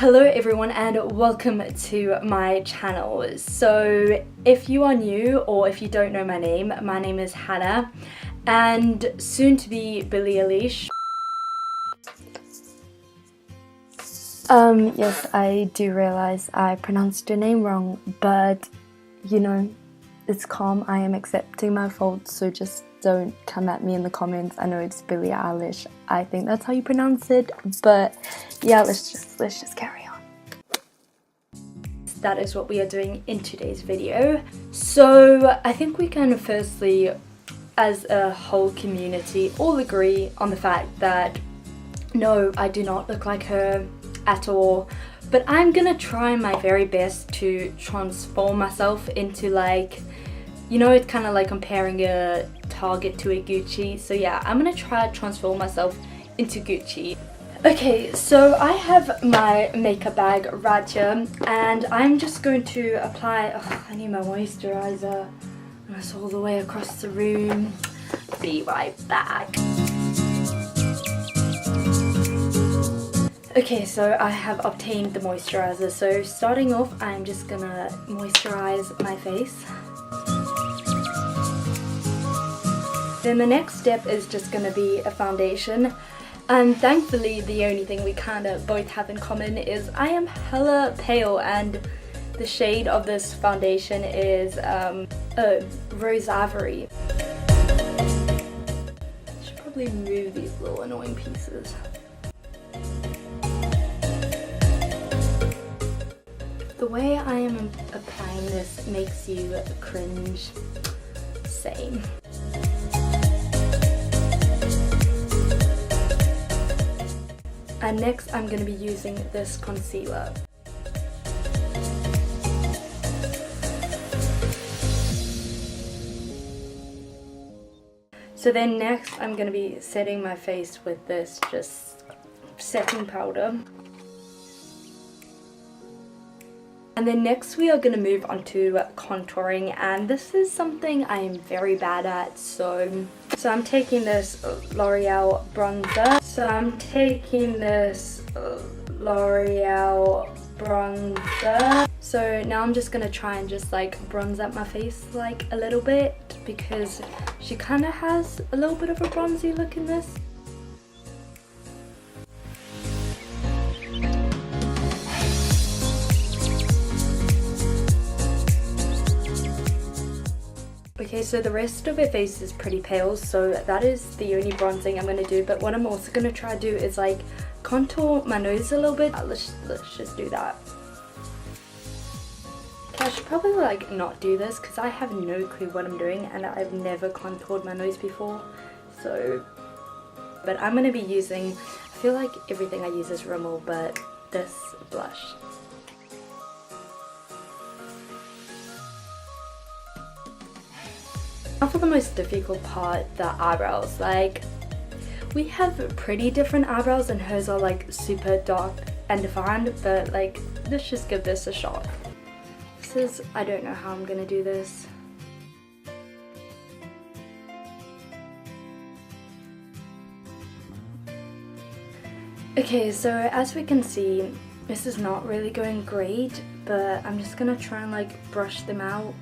Hello everyone and welcome to my channel. So if you are new or if you don't know my name is Hannah and soon to be Billie Eilish. Yes, I do realize I pronounced your name wrong, but you know, it's calm. I am accepting my faults, so just don't come at me in the comments. I know it's Billie Eilish. I think that's how you pronounce it, but yeah, let's just carry on. That is what we are doing in today's video. So I think we can firstly, as a whole community, all agree on the fact that no, I do not look like her at all, but I'm gonna try my very best to transform myself into, like, you know, it's kind of like comparing a Target to a Gucci. So yeah, I'm gonna try to transform myself into Gucci. Okay, so I have my makeup bag right here and I'm just going to apply, I need my moisturizer, and it's all the way across the room. Be right back. Okay, so I have obtained the moisturizer. So starting off, I'm just gonna moisturize my face. Then the next step is just gonna be a foundation. And thankfully the only thing we kind of both have in common is I am hella pale, and the shade of this foundation is Rose Ivory. I should probably move these little annoying pieces. The way I am applying this makes you cringe. Same. And next I'm going to be using this concealer. So then next I'm going to be setting my face with this just setting powder. And then next we are going to move on to contouring, and this is something I am very bad at. So I'm taking this L'Oreal bronzer. So now I'm just going to try and just like bronze up my face like a little bit, because she kind of has a little bit of a bronzy look in this. Okay, so the rest of her face is pretty pale, so that is the only bronzing I'm going to do. But what I'm also going to try to do is like contour my nose a little bit. Let's just do that. Okay, I should probably like not do this because I have no clue what I'm doing and I've never contoured my nose before. So, but I'm going to be using, I feel like everything I use is Rimmel, but this blush. Now for the most difficult part, the eyebrows. Like, we have pretty different eyebrows and hers are like super dark and defined, but like, let's just give this a shot. I don't know how I'm gonna do this. Okay, so as we can see, this is not really going great, but I'm just gonna try and like brush them out.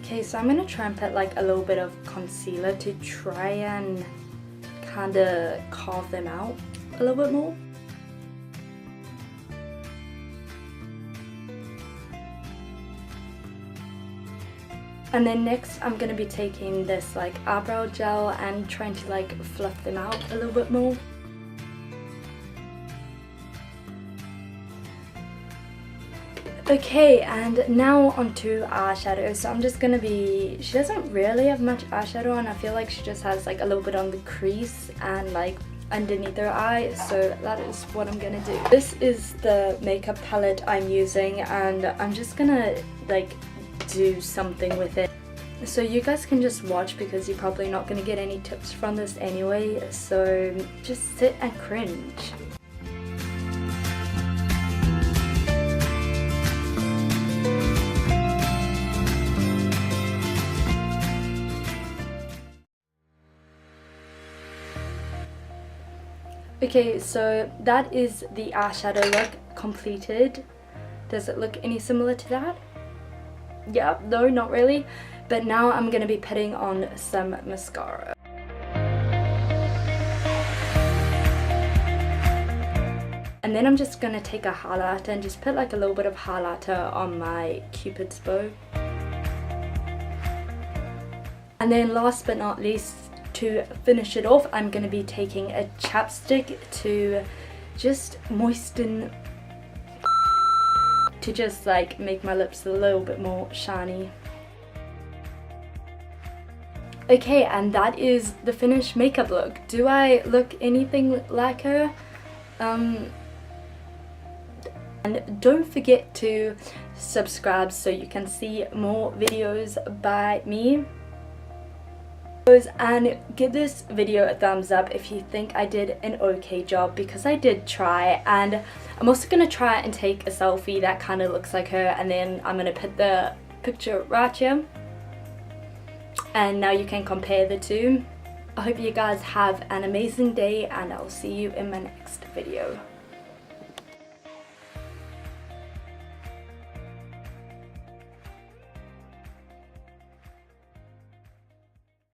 Okay, so I'm going to try and put like a little bit of concealer to try and kind of carve them out a little bit more. And then next I'm going to be taking this like eyebrow gel and trying to like fluff them out a little bit more. Okay, and now onto eyeshadow. So I'm just gonna be, she doesn't really have much eyeshadow on. I feel like she just has like a little bit on the crease and like underneath her eye, so that is what I'm gonna do. This is the makeup palette I'm using and I'm just gonna like do something with it. So you guys can just watch because you're probably not gonna get any tips from this anyway, so just sit and cringe. Okay, so that is the eyeshadow look completed. Does it look any similar to that? Yeah, no, not really. But now I'm going to be putting on some mascara. And then I'm just going to take a highlighter and just put like a little bit of highlighter on my Cupid's bow. And then last but not least, to finish it off, I'm going to be taking a chapstick to just moisten, to just like make my lips a little bit more shiny. Okay, and that is the finished makeup look. Do I look anything like her? And don't forget to subscribe so you can see more videos by me. And give this video a thumbs up if you think I did an okay job, because I did try. And I'm also going to try and take a selfie that kind of looks like her, and then I'm going to put the picture right here, and now you can compare the two. I hope you guys have an amazing day, and I'll see you in my next video.